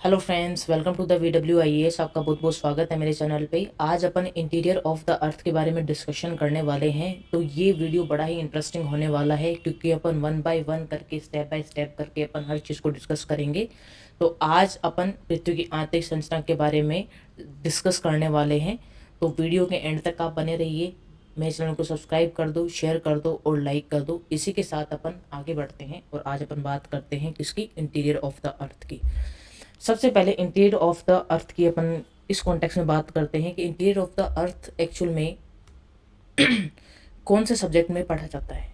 Hello friends, welcome to the VWIES। आपका बहुत बहुत स्वागत है मेरे चैनल पे। आज अपन इंटीरियर ऑफ द अर्थ के बारे में डिस्कशन करने वाले हैं। तो ये वीडियो बड़ा ही इंटरेस्टिंग होने वाला है क्योंकि अपन वन बाय वन करके स्टेप बाय स्टेप करके अपन हर चीज़ को डिस्कस करेंगे। तो आज अपन पृथ्वी की आंतरिक संरचना के बारे में डिस्कस करने वाले हैं। तो वीडियो के एंड तक आप बने रहिए। मेरे चैनल को सब्सक्राइब कर दो, शेयर कर दो और लाइक कर दो। इसी के साथ अपन आगे बढ़ते हैं और आज अपन बात करते हैं किसकी, इंटीरियर ऑफ द अर्थ की। सबसे पहले इंटीरियर ऑफ द अर्थ की अपन इस कॉन्टेक्स्ट में बात करते हैं कि interior of the earth actual में कौन से सब्जेक्ट में पढ़ा जाता है।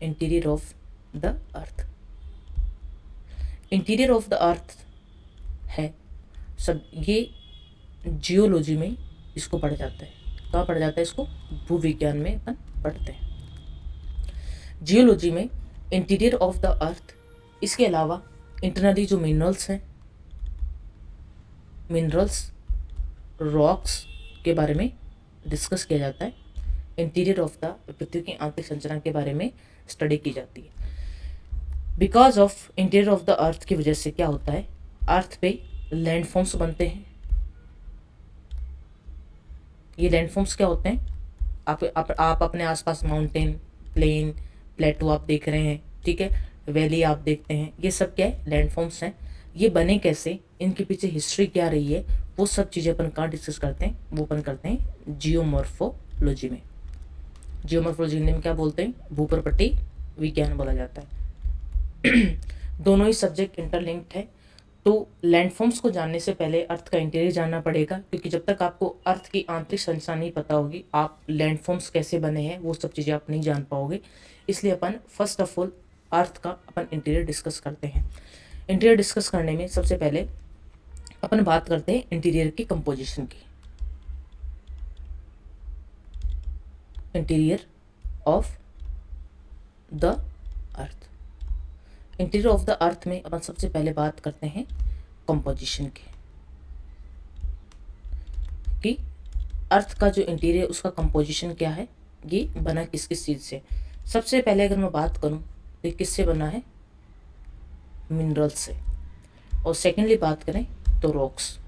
Interior of the earth, interior of the earth है सब ये जियोलॉजी में इसको पढ़ा जाता है। कहाँ पढ़ा जाता है इसको? भूविज्ञान में अपन पढ़ते हैं, जियोलॉजी में इंटीरियर ऑफ द अर्थ। इसके अलावा इंटरनली जो मिनरल्स हैं, मिनरल्स रॉक्स के बारे में डिस्कस किया जाता है। इंटीरियर ऑफ द पृथ्वी की आंतरिक संरचना के बारे में स्टडी की जाती है। Because of interior of the earth की वजह से क्या होता है, अर्थ पे लैंडफॉर्म्स बनते हैं। ये लैंडफॉर्म्स क्या होते हैं? आप अपने आसपास माउंटेन, प्लेन, प्लेटो आप देख रहे हैं, ठीक है, वैली आप देखते हैं। ये सब क्या है? लैंडफॉर्म्स हैं। ये बने कैसे, इनके पीछे हिस्ट्री क्या रही है, वो सब चीज़ें अपन कहाँ डिस्कस करते हैं? वो अपन करते हैं जियोमॉर्फोलॉजी में। जियोमॉर्फोलॉजी में क्या बोलते हैं? भूप्रपट्टी विज्ञान बोला जाता है। दोनों ही सब्जेक्ट इंटरलिंक्ड है। तो लैंडफॉर्म्स को जानने से पहले अर्थ का इंटीरियर जानना पड़ेगा, क्योंकि जब तक आपको अर्थ की आंतरिक संरचना नहीं पता होगी, आप लैंडफॉर्म्स कैसे बने हैं वो सब चीज़ें आप नहीं जान पाओगे। इसलिए अपन फर्स्ट ऑफ ऑल अर्थ का अपन इंटीरियर डिस्कस करते हैं। इंटीरियर डिस्कस करने में सबसे पहले अपन बात करते हैं इंटीरियर की कंपोजिशन की। Interior of the earth, interior of the earth में अपन सबसे पहले बात करते हैं कंपोजिशन की, कि अर्थ का जो इंटीरियर उसका कंपोजिशन क्या है, ये बना किस किस चीज़ से। सबसे पहले अगर मैं बात करूं तो ये किससे बना है? मिनरल्स से। और सेकेंडली बात करें तो रॉक्स,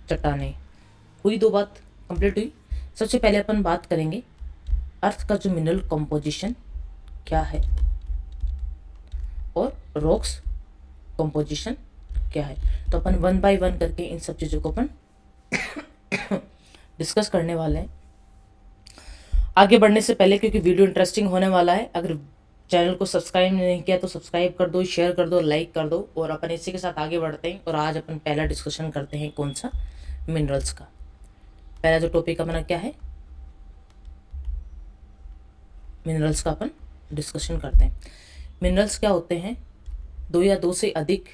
चट्टानें। हुई दो बात कंप्लीट हुई। सबसे पहले अपन बात करेंगे अर्थ का जो मिनरल कंपोजिशन क्या है और रॉक्स कंपोजिशन क्या है। तो अपन वन बाय वन करके इन सब चीज़ों को अपन डिस्कस करने वाले हैं। आगे बढ़ने से पहले, क्योंकि वीडियो इंटरेस्टिंग होने वाला है, अगर चैनल को सब्सक्राइब नहीं किया तो सब्सक्राइब कर दो, शेयर कर दो, लाइक कर दो। और अपन इसी के साथ आगे बढ़ते हैं और आज अपन पहला डिस्कशन करते हैं कौन सा? मिनरल्स का। पहला जो टॉपिक अपना क्या है? मिनरल्स का अपन डिस्कशन करते हैं। मिनरल्स क्या होते हैं? दो या दो से अधिक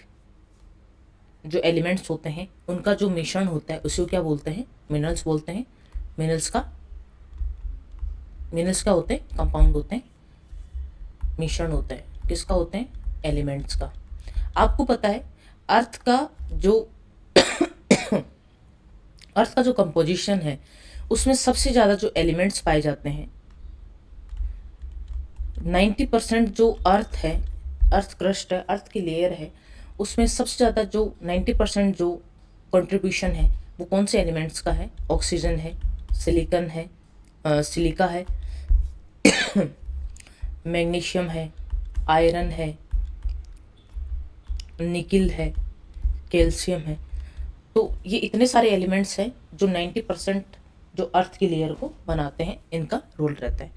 जो एलिमेंट्स होते हैं उनका जो मिश्रण होता है उसी को क्या बोलते हैं? मिनरल्स बोलते हैं। मिनरल्स क्या होते हैं? कंपाउंड होते हैं, मिश्रण होता है। किसका होते हैं? एलिमेंट्स का। आपको पता है अर्थ का जो अर्थ का जो कंपोजिशन है उसमें सबसे ज़्यादा जो एलिमेंट्स पाए जाते हैं, 90% जो अर्थ है, अर्थ क्रस्ट है, अर्थ की लेयर है, उसमें सबसे ज़्यादा जो 90% जो कंट्रीब्यूशन है वो कौन से एलिमेंट्स का है? ऑक्सीजन है, सिलिकॉन है, सिलिका है, मैग्नीशियम है, आयरन है, निकिल है, कैल्शियम है। तो ये इतने सारे एलिमेंट्स हैं जो 90% जो अर्थ की लेयर को बनाते हैं, इनका रोल रहता है।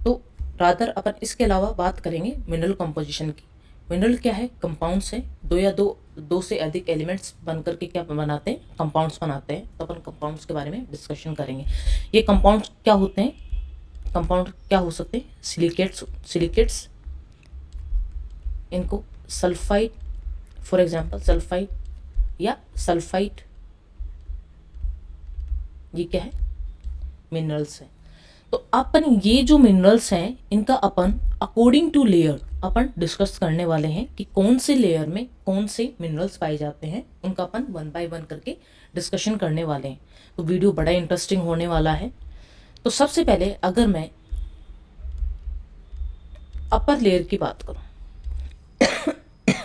तो रादर अपन इसके अलावा बात करेंगे मिनरल कंपोजिशन की। मिनरल क्या है? कंपाउंड्स है। दो से अधिक एलिमेंट्स बनकर के क्या बनाते हैं? कंपाउंड्स बनाते हैं। तो अपन कंपाउंड्स के बारे में डिस्कशन करेंगे। ये कंपाउंड्स क्या होते हैं? कंपाउंड क्या हो सकते हैं? सिलिकेट्स, इनको सल्फाइड, फॉर एग्जांपल सल्फाइड या सल्फाइड, ये क्या है? मिनरल्स है। तो अपन ये जो मिनरल्स हैं इनका अपन अकॉर्डिंग टू लेयर अपन डिस्कस करने वाले हैं कि कौन से लेयर में कौन से मिनरल्स पाए जाते हैं, उनका अपन वन बाय वन करके डिस्कशन करने वाले हैं। तो वीडियो बड़ा इंटरेस्टिंग होने वाला है। तो सबसे पहले अगर मैं अपर लेयर की बात करूं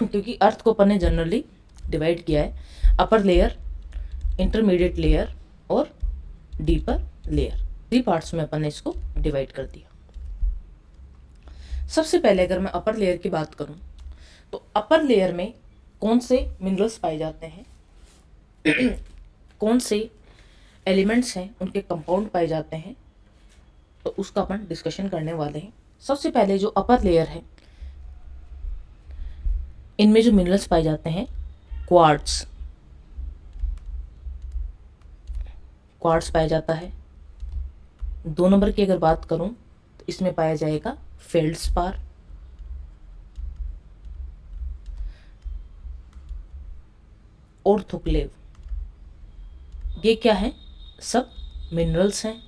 क्योंकि अर्थ को अपन ने जनरली डिवाइड किया है, अपर लेयर, इंटरमीडिएट लेयर और डीपर लेयर। 3 पार्ट्स में अपन ने इसको डिवाइड कर दिया। सबसे पहले अगर मैं अपर लेयर की बात करूं तो अपर लेयर में कौन से मिनरल्स पाए जाते हैं, कौन से एलिमेंट्स हैं, उनके कंपाउंड पाए जाते हैं, तो उसका अपन डिस्कशन करने वाले हैं। सबसे पहले जो अपर लेयर है, इनमें जो मिनरल्स पाए जाते हैं, क्वार्ट्ज पाया जाता है। 2 नंबर की अगर बात करूं तो इसमें पाया जाएगा फेल्डस्पार, ऑर्थोक्लेव। ये क्या है, सब मिनरल्स हैं।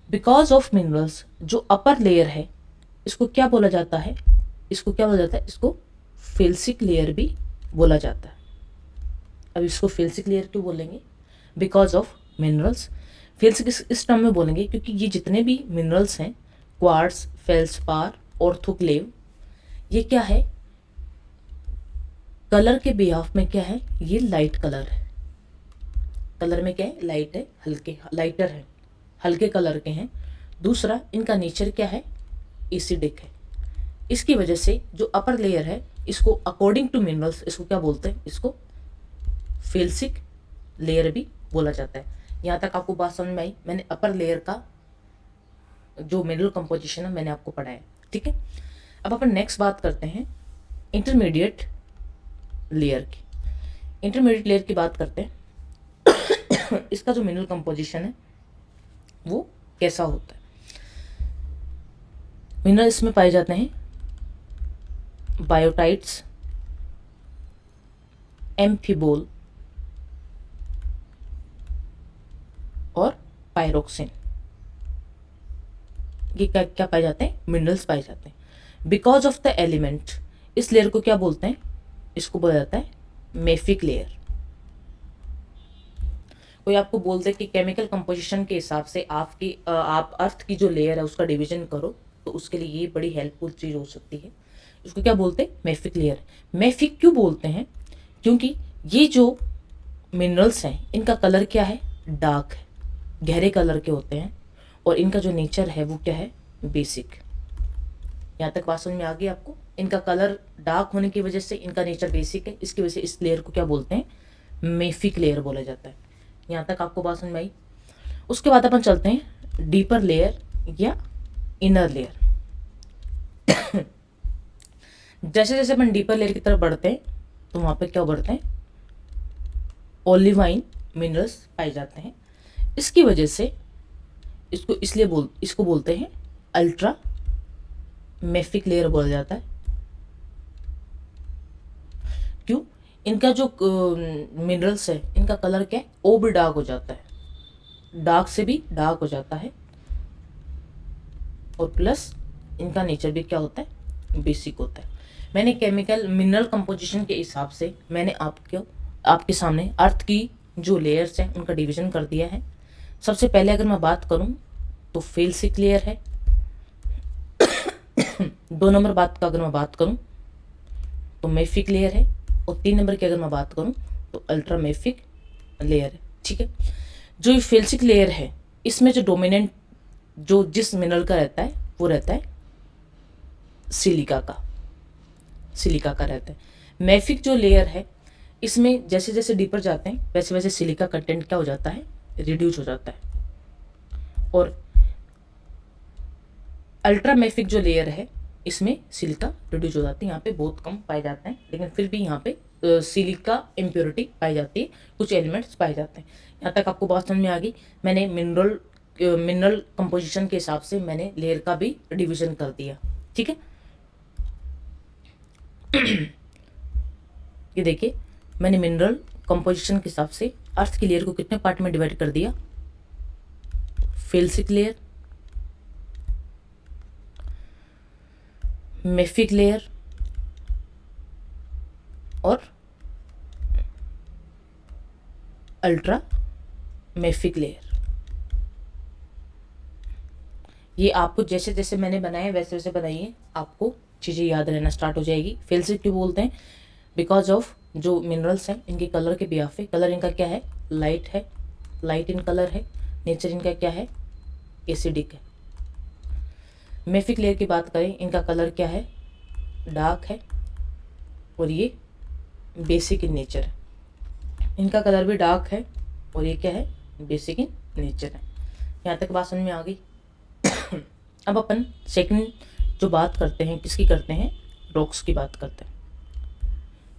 बिकॉज ऑफ मिनरल्स जो अपर लेयर है इसको क्या बोला जाता है, इसको फेल्सिक लेयर भी बोला जाता है। अब इसको फेल्सिक लेयर क्यों बोलेंगे, बिकॉज ऑफ मिनरल्स। फेल्सिक इस टर्म में बोलेंगे क्योंकि ये जितने भी मिनरल्स हैं, क्वार्ट्ज, फेल्डस्पार, ऑर्थोक्लेव, ये क्या है, कलर के बिहाफ में क्या है, ये लाइट कलर है। कलर में क्या है, लाइट है, लाइटर है, हल्के कलर के हैं। दूसरा, इनका नेचर क्या है, एसिडिक है। इसकी वजह से जो अपर लेयर है इसको अकॉर्डिंग टू मिनरल्स इसको क्या बोलते हैं, इसको फेल्सिक लेयर भी बोला जाता है। यहाँ तक आपको बात समझ में आई। मैंने अपर लेयर का जो मिनरल कंपोजिशन है मैंने आपको पढ़ाया, ठीक है। अब अपन नेक्स्ट बात करते हैं इंटरमीडिएट लेयर की। इंटरमीडिएट लेयर की बात करते हैं। इसका जो मिनरल कंपोजिशन है वो कैसा होता है। मिनरल इसमें पाए जाते हैं बायोटाइट्स, एम्फिबोल और पायरोक्सिन। ये क्या पाए जाते हैं, मिनरल्स पाए जाते हैं। बिकॉज ऑफ द एलिमेंट, इस लेयर को क्या बोलते हैं, इसको बोला जाता है मेफिक लेयर। कोई आपको बोलते हैं कि केमिकल कंपोजिशन के हिसाब से आप अर्थ की जो लेयर है उसका डिवीजन करो, तो उसके लिए ये बड़ी हेल्पफुल चीज हो सकती है। इसको क्या बोलते हैं, मेफिक लेयर। मेफिक क्यों बोलते हैं, क्योंकि ये जो मिनरल्स हैं इनका कलर क्या है, डार्क है, गहरे कलर के होते हैं, और इनका जो नेचर है वो क्या है, बेसिक। यहाँ तक बात समझ में आ गई आपको। इनका कलर डार्क होने की वजह से इनका नेचर बेसिक है, इसकी वजह से इस लेयर को क्या बोलते हैं, मेफिक लेयर बोला जाता है। यहाँ तक आपको बात समझ में आई। उसके बाद अपन चलते हैं डीपर लेयर या इनर लेयर। जैसे जैसे अपन डीपर लेयर की तरफ बढ़ते हैं तो वहाँ पे क्या बढ़ते हैं, ओलिवाइन मिनरल्स पाए जाते हैं। इसकी वजह से इसको बोलते हैं अल्ट्रा मेफिक लेयर बोला जाता है। क्यों, इनका जो मिनरल्स है इनका कलर क्या है, ओ भी डार्क हो जाता है, डार्क से भी डार्क हो जाता है, और प्लस इनका नेचर भी क्या होता है, बेसिक होता है। मैंने केमिकल मिनरल कंपोजिशन के हिसाब से मैंने आपके सामने अर्थ की जो लेयर्स हैं उनका डिवीजन कर दिया है। सबसे पहले अगर मैं बात करूं तो फेल्सिक लेयर है। 2 नंबर बात का अगर मैं बात करूं तो मेफिक लेयर है, और 3 नंबर की अगर मैं बात करूं तो अल्ट्रा मेफिक लेयर है, ठीक है। जो ये फेल्सिक लेयर है इसमें जो डोमिनेंट जो जिस मिनरल का रहता है वो रहता है सिलिका का रहता है। मेफिक जो लेयर है इसमें जैसे जैसे डीपर जाते हैं वैसे वैसे सिलिका कंटेंट क्या हो जाता है, रिड्यूस हो जाता है। और अल्ट्रा मेफिक जो लेयर है इसमें सिलिका रिड्यूस हो जाती है, यहाँ पे बहुत कम पाए जाते हैं, लेकिन फिर भी यहाँ पे सिलिका इम्प्योरिटी पाई जाती है, कुछ एलिमेंट्स पाए जाते हैं। यहाँ तक आपको बात समझ में आ गई। मैंने मिनरल कंपोजिशन के हिसाब से मैंने लेयर का भी डिवीजन कर दिया, ठीक है। ये देखिए, मैंने मिनरल कंपोजिशन के हिसाब से अर्थ की लेयर को कितने पार्ट में डिवाइड कर दिया, फेल्सिक लेयर, मेफिक लेयर और अल्ट्रा मेफिक लेयर। ये आपको जैसे जैसे मैंने बनाए वैसे वैसे बनाइए, आपको चीज़ें याद रहना स्टार्ट हो जाएगी। फेल्सिक क्यों बोलते हैं, बिकॉज ऑफ जो मिनरल्स हैं इनके कलर के बिहाफ पे, कलर इनका क्या है, लाइट है, लाइट इन कलर है, नेचर इनका क्या है, एसिडिक है। मेफिक लेयर की बात करें, इनका कलर क्या है, डार्क है, और ये बेसिक इन नेचर है। इनका कलर भी डार्क है और ये क्या है, बेसिक इन नेचर है। यहाँ तक बात समझ में आ गई। अब अपन सेकंड जो बात करते हैं, किसकी करते हैं, रॉक्स की बात करते हैं।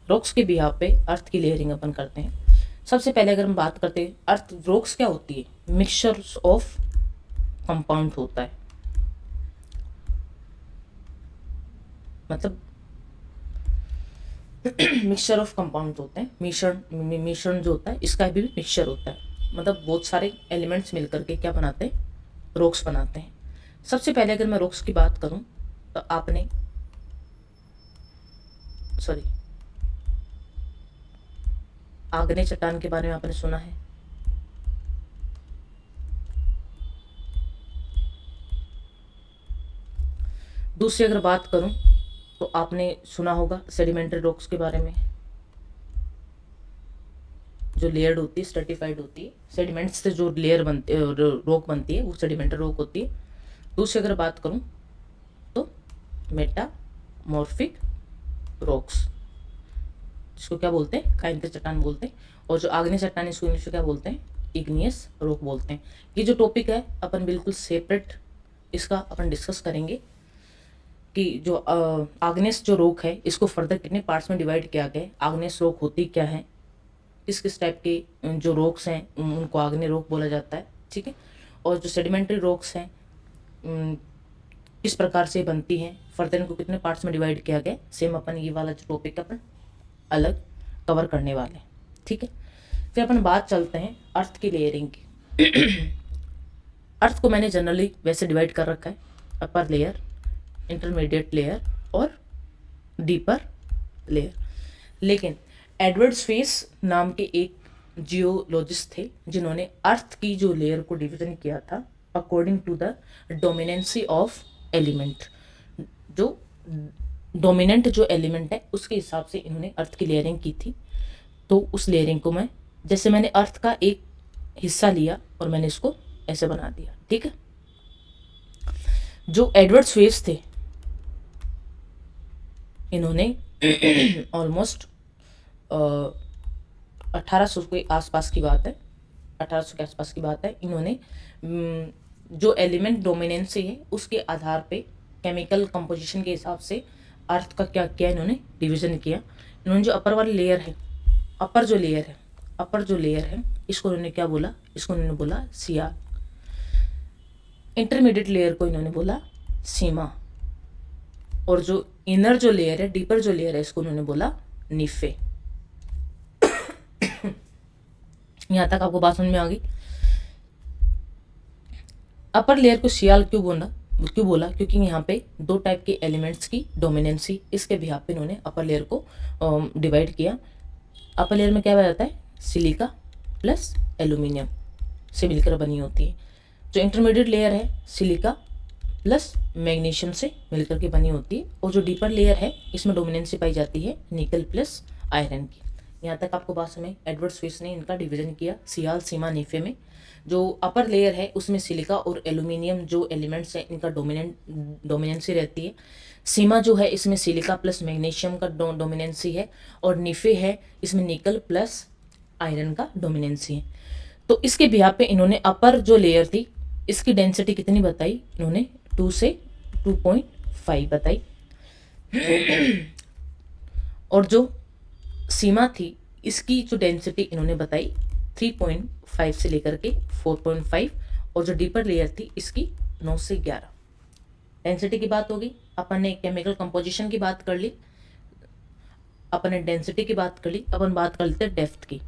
रॉक्स के बिहाफ पे अर्थ की लेयरिंग अपन करते हैं। सबसे पहले अगर हम बात करते हैं अर्थ, रॉक्स क्या होती है, मिक्सचर्स ऑफ कंपाउंड होता है, मतलब मिक्सचर ऑफ कंपाउंड होते हैं। मिश्रण जो होता है इसका भी मिक्सचर होता है, मतलब बहुत सारे एलिमेंट्स मिलकर के क्या बनाते हैं, रॉक्स बनाते हैं। सबसे पहले अगर मैं रॉक्स की बात करूं तो आपने आग्नेय चट्टान के बारे में आपने सुना है, दूसरी अगर बात करूं तो आपने सुना होगा सेडिमेंट्री रॉक्स के बारे में, जो लेयर्ड होती है, स्ट्रेटिफाइड होती है, सेडिमेंट्स से जो लेयर बनती है, रॉक बनती है, वो सेडिमेंट्री रॉक होती है। दूसरी अगर बात करूं तो मेटामॉर्फिक रॉक्स, जिसको क्या बोलते हैं, कायंतिक चट्टान बोलते हैं। और जो आग्नेय चट्टान इसको इंग्लिश में क्या बोलते हैं, इग्नियस रॉक बोलते हैं। ये जो टॉपिक है अपन बिल्कुल सेपरेट इसका अपन डिस्कस करेंगे कि जो आग्नेस जो रॉक है इसको फर्दर कितने पार्ट्स में डिवाइड किया गया है, आग्नेस रॉक होती क्या है, किस किस टाइप के जो रॉक्स हैं उनको आग्नेय रॉक बोला जाता है, ठीक है। और जो सेडिमेंट्री रॉक्स हैं किस प्रकार से बनती हैं, फर्दर इनको कितने पार्ट्स में डिवाइड किया गया, सेम अपन ये वाला जो टॉपिक अपन अलग कवर करने वाले हैं, ठीक है। फिर अपन बात चलते हैं अर्थ की लेयरिंग की। अर्थ को मैंने जनरली वैसे डिवाइड कर रखा है, अपर लेयर, इंटरमीडिएट लेयर और डीपर लेयर। लेकिन एडवर्ड स्पेस नाम के एक जियोलॉजिस्ट थे जिन्होंने अर्थ की जो लेयर को डिवीजन किया था according to the dominancy of element, जो डोमिनेंट जो एलिमेंट है उसके हिसाब से इन्होंने अर्थ की लेयरिंग की थी। तो उस लेयरिंग को जैसे मैंने अर्थ का एक हिस्सा लिया और मैंने इसको ऐसे बना दिया, ठीक है। जो एडवर्ड स्वेस थे इन्होंने ऑलमोस्ट 1800 के आसपास की बात है, 1800 के आसपास की बात है, इन्होंने जो एलिमेंट डोमिनेंसी है उसके आधार पे केमिकल कंपोजिशन के हिसाब से अर्थ का क्या किया, इन्होंने डिवीजन किया। इन्होंने जो अपर वाली लेयर है, अपर जो लेयर है इसको इन्होंने क्या बोला, इसको इन्होंने बोला सियाल। इंटरमीडिएट लेयर को इन्होंने बोला सीमा, और जो इनर जो लेयर है, डीपर जो लेयर है, इसको उन्होंने बोला निफे। यहां तक आपको बात समझ में आ गई। अपर लेयर को सियाल क्यों बोला, क्योंकि यहाँ पे दो टाइप के एलिमेंट्स की डोमिनेंसी, इसके बिहाफ पे इन्होंने अपर लेयर को डिवाइड किया। अपर लेयर में क्या पाया जाता है, सिलिका प्लस एल्यूमिनियम से मिलकर बनी होती है। जो इंटरमीडिएट लेयर है सिलिका प्लस मैग्नीशियम से मिलकर के बनी होती है। और जो डीपर लेयर है इसमें डोमिनेंसी पाई जाती है निकल प्लस आयरन की। यहाँ तक आपको बात समझ। एडवर्ड स्विस ने इनका डिवीजन किया सियाल, सीमा, नीफे में। जो अपर लेयर है उसमें सिलिका और एल्यूमिनियम जो एलिमेंट्स हैं इनका डोमिनेंसी रहती है। सीमा जो है इसमें सिलिका प्लस मैग्नीशियम का डोमिनेंसी है। और नीफे है इसमें निकल प्लस आयरन का डोमिनेंसी है। तो इसके बिहाफ पे इन्होंने अपर जो लेयर थी इसकी डेंसिटी कितनी बताई, इन्होंने 2 से 2.5 बताई। और जो सीमा थी इसकी जो डेंसिटी इन्होंने बताई 3.5 से लेकर के 4.5। और जो डीपर लेयर थी इसकी 9 से 11। डेंसिटी की बात हो गई। अपन ने केमिकल कंपोजिशन की बात कर ली, अपन ने डेंसिटी की बात कर ली। अपन बात कर लेते हैं डेप्थ की।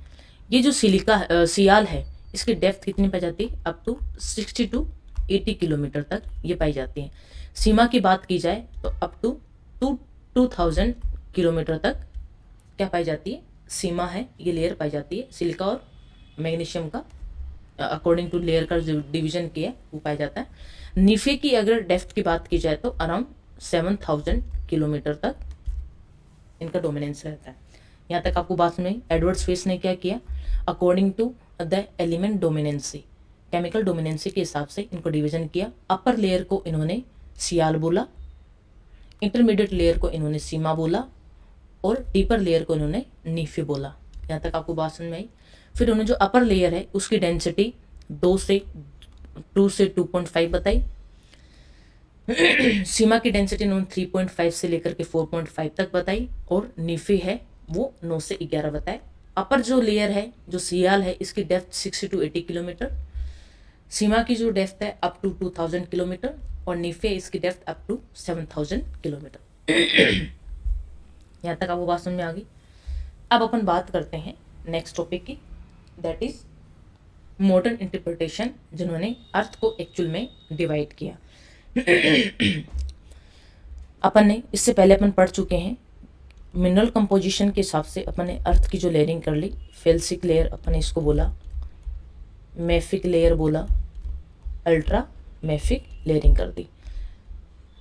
ये जो सियाल है इसकी डेप्थ कितनी पाई जाती है, अप टू 60 to 80 किलोमीटर तक ये पाई जाती है। सीमा की बात की जाए तो अप टू 2000 किलोमीटर तक क्या पाई जाती है, सीमा है ये लेयर पाई जाती है। सिलिका और मैग्नीशियम का अकॉर्डिंग टू लेयर का जो डिवीजन किया है वो पाया जाता है। नीफे की अगर डेप्थ की बात की जाए तो अराउंड 7000 किलोमीटर तक इनका डोमिनेंस रहता है। यहाँ तक आपको बात में एडवर्ड स्विस ने क्या किया, according to the element dominancy, chemical dominancy के हिसाब से इनको डिवीजन किया। अपर लेयर को इन्होंने सियाल बोला, इंटरमीडिएट लेयर को इन्होंने सीमा बोला और डीपर लेयर को इन्होंने नीफी बोला। यहाँ तक आपको बात समझ में आई। फिर उन्होंने जो अपर लेयर है उसकी डेंसिटी 2 से 2.5 बताई। सीमा की डेंसिटी उन्होंने 3.5 से लेकर के 4.5 तक बताई और नीफी है वो 9 से 11 बताए। अपर जो लेयर है जो सियाल है इसकी डेप्थ 60 to 80 किलोमीटर, सीमा की जो डेप्थ है अप टू 2000 किलोमीटर और नीफे इसकी डेप्थ अप टू 7000 किलोमीटर। यहाँ तक आपको बात समझ में आ गई। अब अपन बात करते हैं नेक्स्ट टॉपिक की, दैट इज मॉडर्न इंटरप्रिटेशन, जिन्होंने अर्थ को एक्चुअल में डिवाइड किया। अपन ने इससे पहले अपन पढ़ चुके हैं मिनरल कंपोजिशन के हिसाब से अपन ने अर्थ की जो लेयरिंग कर ली, फेल्सिक लेयर अपन ने इसको बोला, मैफिक लेयर बोला, अल्ट्रा मैफिक लेयरिंग कर दी।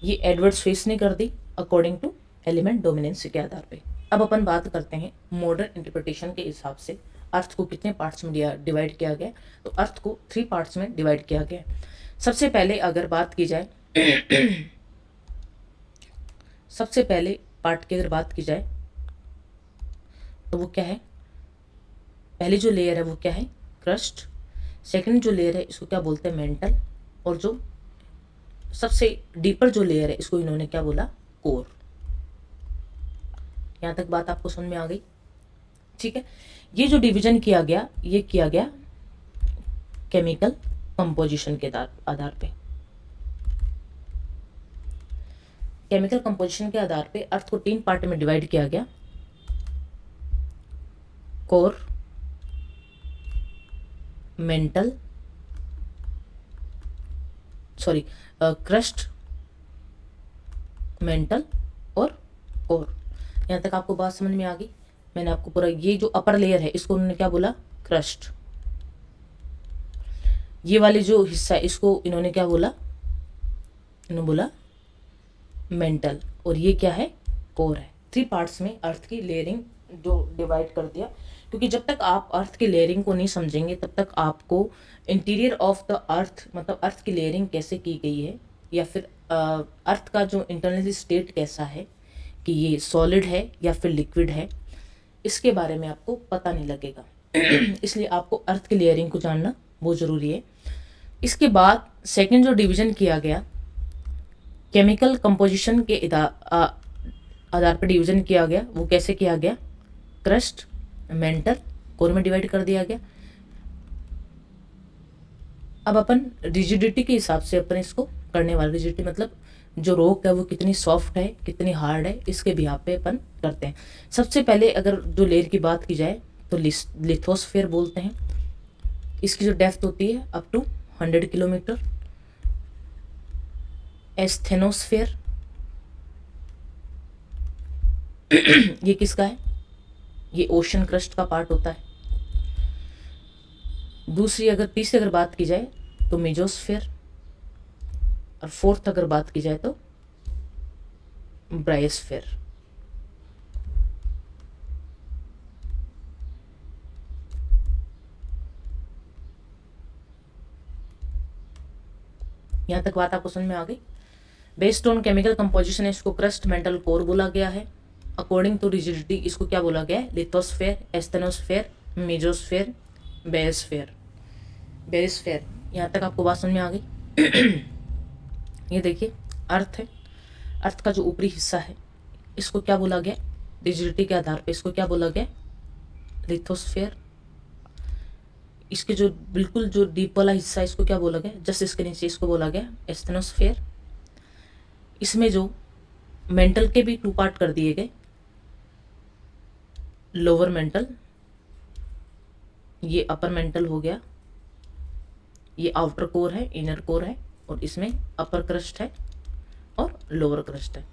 ये एडवर्ड स्विस ने कर दी अकॉर्डिंग टू एलिमेंट डोमिनेंस के आधार पे। अब अपन बात करते हैं मॉडर्न इंटरप्रिटेशन के हिसाब से अर्थ को कितने पार्ट्स में डिवाइड किया गया। तो अर्थ को 3 पार्ट्स में डिवाइड किया गया। सबसे पहले अगर बात की जाए सबसे पहले पार्ट की अगर बात की जाए तो वो क्या है, पहली जो लेयर है वो क्या है, क्रस्ट। सेकंड जो लेयर है इसको क्या बोलते हैं, मेंटल। और जो सबसे डीपर जो लेयर है इसको इन्होंने क्या बोला, कोर। यहां तक बात आपको समझ में आ गई, ठीक है। ये जो डिवीजन किया गया ये किया गया केमिकल कंपोजिशन के आधार पे। केमिकल कंपोजिशन के आधार पे अर्थ को 3 पार्ट में डिवाइड किया गया, core, mental, sorry crust, mental और कोर। यहां तक आपको बात समझ में आ गई। मैंने आपको पूरा ये जो अपर लेयर है इसको उन्होंने क्या बोला, क्रस्ट। ये वाले जो हिस्सा है इसको इन्होंने क्या बोला, इन्होंने बोला मेंटल। और ये क्या है, कोर है। 3 पार्ट्स में अर्थ की लेयरिंग जो डिवाइड कर दिया। क्योंकि जब तक आप अर्थ की लेयरिंग को नहीं समझेंगे तब तक आपको इंटीरियर ऑफ द अर्थ, मतलब अर्थ की लेयरिंग कैसे की गई है या फिर अर्थ का जो इंटरनल स्टेट कैसा है, कि ये सॉलिड है या फिर लिक्विड है, इसके बारे में आपको पता नहीं लगेगा। इसलिए आपको अर्थ की लेयरिंग को जानना बहुत ज़रूरी है। इसके बाद सेकंड जो डिवीजन किया गया केमिकल कंपोजिशन के आधार पर डिवीजन किया गया, वो कैसे किया गया, क्रस्ट, मेंटल, कोर में डिवाइड कर दिया गया। अब अपन रिजिडिटी के हिसाब से अपन इसको करने वाले, रिजिडिटी मतलब जो रॉक है वो कितनी सॉफ्ट है कितनी हार्ड है, इसके भी यहाँ पे अपन करते हैं। सबसे पहले अगर जो लेयर की बात की जाए तो लिथोस्फीयर बोलते हैं। इसकी जो डेप्थ होती है अप टू 100 किलोमीटर। एस्थेनोस्फीयर ये किसका है, ये ओशन क्रस्ट का पार्ट होता है। तीसरी अगर बात की जाए तो मेजोस्फीयर, और फोर्थ अगर बात की जाए तो ब्रायोस्फीयर। यहां तक बात आपको समझ में आ गई। बेस्ड ऑन केमिकल कंपोजिशन इसको क्रस्ट, मेंटल, कोर बोला गया है। अकॉर्डिंग टू रिजिडिटी इसको क्या बोला गया है, लिथोस्फीयर, एस्थेनोस्फीयर, मेजोस्फीयर, बेरिस्फीयर। यहां तक आपको बात समझ में आ गई। ये देखिए अर्थ है, अर्थ का जो ऊपरी हिस्सा है इसको क्या बोला गया, रिजिडिटी के आधार पे इसको क्या बोला गया, लिथोस्फीयर। इसके जो बिल्कुल जो डीप वाला हिस्सा है इसको क्या बोला गया, जस्ट इसके नीचे इसको बोला गया एस्थेनोस्फीयर। इसमें जो मेंटल के भी 2 पार्ट कर दिए गए, लोअर मेंटल, ये अपर मेंटल हो गया, ये आउटर कोर है, इनर कोर है, और इसमें अपर क्रस्ट है और लोअर क्रस्ट है।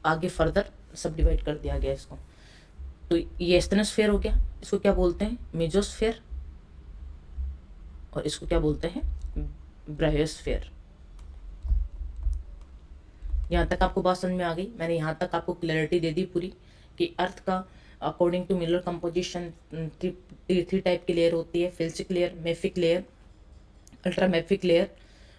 आगे फर्दर सब डिवाइड कर दिया गया इसको। तो ये एस्थेनोस्फीयर हो गया, इसको क्या बोलते हैं, मेजोस्फीयर, और इसको क्या बोलते हैं, ब्रायोस्फीयर। यहाँ तक आपको बात समझ में आ गई। मैंने यहाँ तक आपको क्लैरिटी दे दी पूरी कि अर्थ का according to mineral composition three type की लेयर होती है, felsic layer, mafic layer, ultra mafic layer.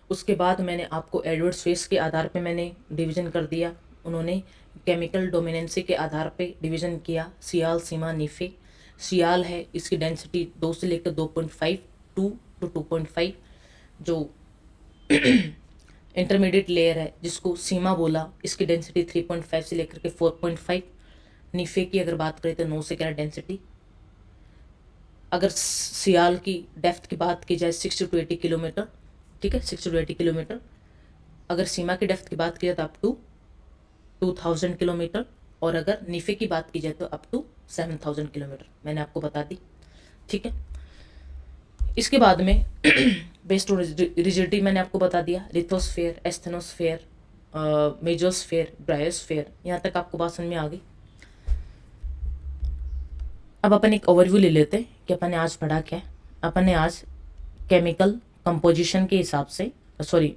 उसके बाद मैंने आपको एडवर्ड्स फेस के आधार पे मैंने डिवीज़न कर दिया, उन्होंने केमिकल डोमिनेंसी के आधार पे डिवीज़न किया, सियाल, सीमा, नीफे। सियाल है, इसकी डेंसिटी 2 से लेकर 2.5 2 to 2.5। जो इंटरमीडिएट लेयर है जिसको सीमा बोला, इसकी डेंसिटी 3.5 से लेकर के 4.5। नीफे की अगर बात करें तो 9 से 11 डेंसिटी। अगर सियाल की डेप्थ की बात की जाए 60 to 80 किलोमीटर, ठीक है, 60 to 80 किलोमीटर। अगर सीमा की डेप्थ की बात की जाए तो अप टू 2000 किलोमीटर, और अगर नीफे की बात की जाए तो अप टू 7000 किलोमीटर, मैंने आपको बता दी, ठीक है। इसके बाद में बेस्ड ऑन रिजिडिटी मैंने आपको बता दिया, लिथोस्फेयर, एस्थेनोस्फेयर, मेजोस्फेयर, ब्रायोस्फेयर। यहाँ तक आपको बात समझ में आ गई। अब अपन एक ओवरव्यू ले लेते हैं कि अपन ने आज पढ़ा क्या है। अपन ने आज केमिकल कंपोजिशन के हिसाब से,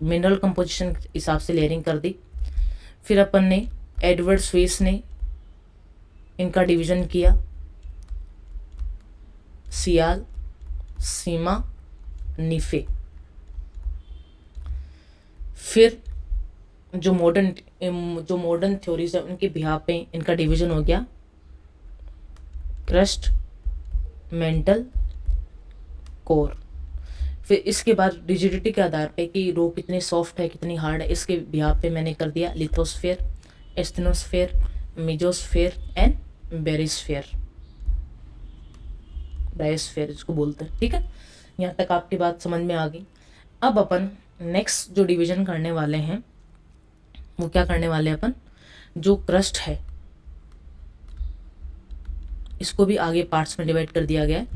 मिनरल कंपोजिशन के हिसाब से लेयरिंग कर दी। फिर अपन ने एडवर्ड्स फेस ने इनका डिवीजन किया, सियाल, सीमा, नीफे। फिर जो मॉडर्न थ्योरीज है उनके बिहाफ पे इनका डिवीजन हो गया, क्रस्ट, मेंटल, कोर। फिर इसके बाद रिजिडिटी के आधार पे कि रो कितनी सॉफ्ट है कितनी हार्ड है, इसके बिहाफ पे मैंने कर दिया लिथोस्फेयर, एस्थेनोस्फेयर, मेजोस्फेयर एंड बेरिस्फेयर, ब्रायोस्फेयर इसको बोलते हैं, ठीक है। यहाँ तक आपकी बात समझ में आ गई। अब अपन नेक्स्ट जो डिवीजन करने वाले हैं वो क्या करने वाले हैं अपन, जो क्रस्ट है इसको भी आगे पार्ट्स में डिवाइड कर दिया गया है।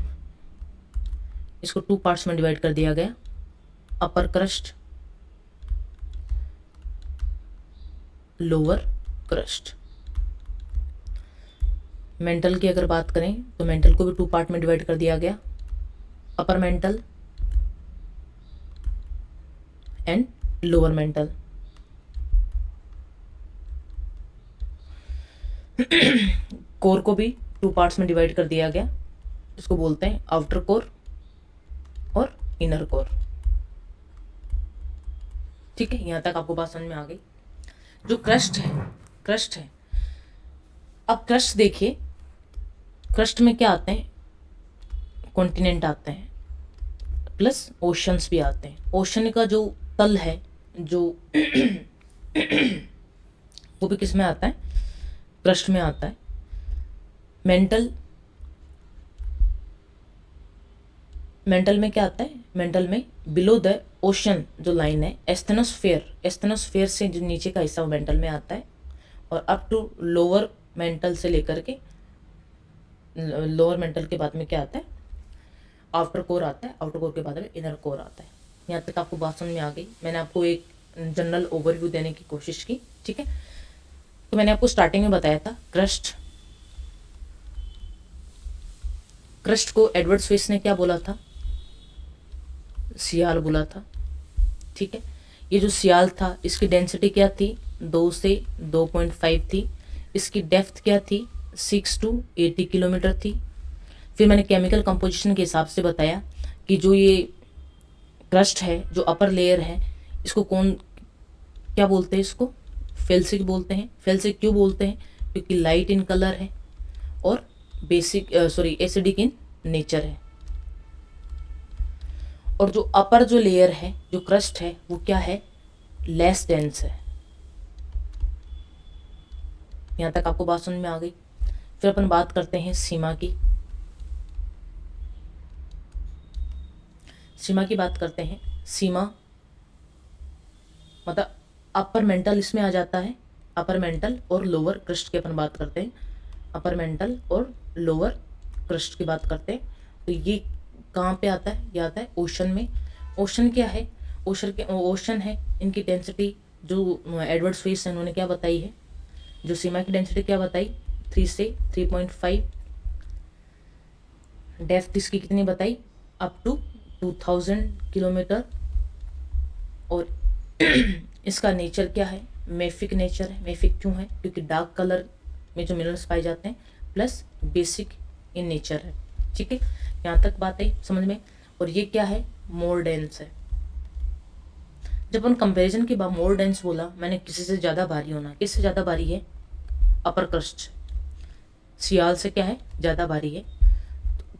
इसको 2 पार्ट्स में डिवाइड कर दिया गया, अपर क्रस्ट, लोअर क्रस्ट। मेंटल की अगर बात करें तो मेंटल को भी 2 पार्ट में डिवाइड कर दिया गया, upper mantle and lower mental. Core को भी 2 पार्ट्स में डिवाइड कर दिया गया, इसको बोलते हैं आउटर कोर और इनर कोर, ठीक है। यहां तक आपको बात समझ में आ गई। जो क्रस्ट है, अब क्रस्ट देखिए, क्रस्ट में क्या आते हैं, कॉन्टिनेंट आते हैं प्लस ओशंस भी आते हैं। ओशन का जो तल है जो वो भी किस में आता है, क्रस्ट में आता है। मेंटल में क्या आता है, मेंटल में बिलो द ओशन जो लाइन है, एस्थेनोस्फेयर से जो नीचे का हिस्सा वो मेंटल में आता है, और अप टू लोअर मेंटल से लेकर के लोअर मेंटल के बाद में क्या आता है, आउटर कोर आता है, आउटर कोर के बाद में इनर कोर आता है। यहाँ तक आपको बात समझ में आ गई। मैंने आपको एक जनरल ओवरव्यू देने की कोशिश की, ठीक है। तो मैंने आपको स्टार्टिंग में बताया था क्रस्ट को एडवर्ड्स फेस ने क्या बोला था, सियाल बोला था, ठीक है। ये जो सियाल था इसकी डेंसिटी क्या थी, 2 से 2.5 थी। इसकी डेप्थ क्या थी, 6 to 80 किलोमीटर थी। फिर मैंने केमिकल कंपोजिशन के हिसाब से बताया कि जो ये क्रस्ट है, जो अपर लेयर है, इसको क्या बोलते हैं, इसको फेल्सिक बोलते हैं। फेल्सिक क्यों बोलते हैं, क्योंकि लाइट इन कलर है और एसिडिक इन नेचर है। और जो अपर जो लेयर है, जो क्रस्ट है, वो क्या है, लेस डेंस है। यहां तक आपको बात समझ में आ गई। फिर अपन बात करते हैं सीमा की। सीमा की बात करते हैं। सीमा मतलब अपर मेंटल इसमें आ जाता है, अपर मेंटल और लोअर क्रस्ट की अपन बात करते हैं। अपर मेंटल और लोअर क्रस्ट की बात करते हैं तो ये कहाँ पे आता है, ये आता है ओशन में। ओशन क्या है, ओशन है, इनकी डेंसिटी जो एडवर्ड्स फेस है उन्होंने क्या बताई है, जो सीमा की डेंसिटी क्या बताई, 3 से 3.5। डेप्थ इसकी कितनी बताई, अप टू 2000 किलोमीटर। और इसका नेचर क्या है, मेफिक नेचर है। मेफिक क्यों है, क्योंकि डार्क कलर में जो मिनरल्स पाए जाते हैं, प्लस बेसिक इन नेचर है। ठीक है, यहाँ तक बात आई समझ में। और ये क्या है, मोर डेंस है। जब हम कंपैरिजन के बाद मोर डेंस बोला, मैंने किसी से ज़्यादा भारी होना, किससे ज़्यादा भारी है, अपर क्रस्ट सियाल से क्या है, ज़्यादा भारी है।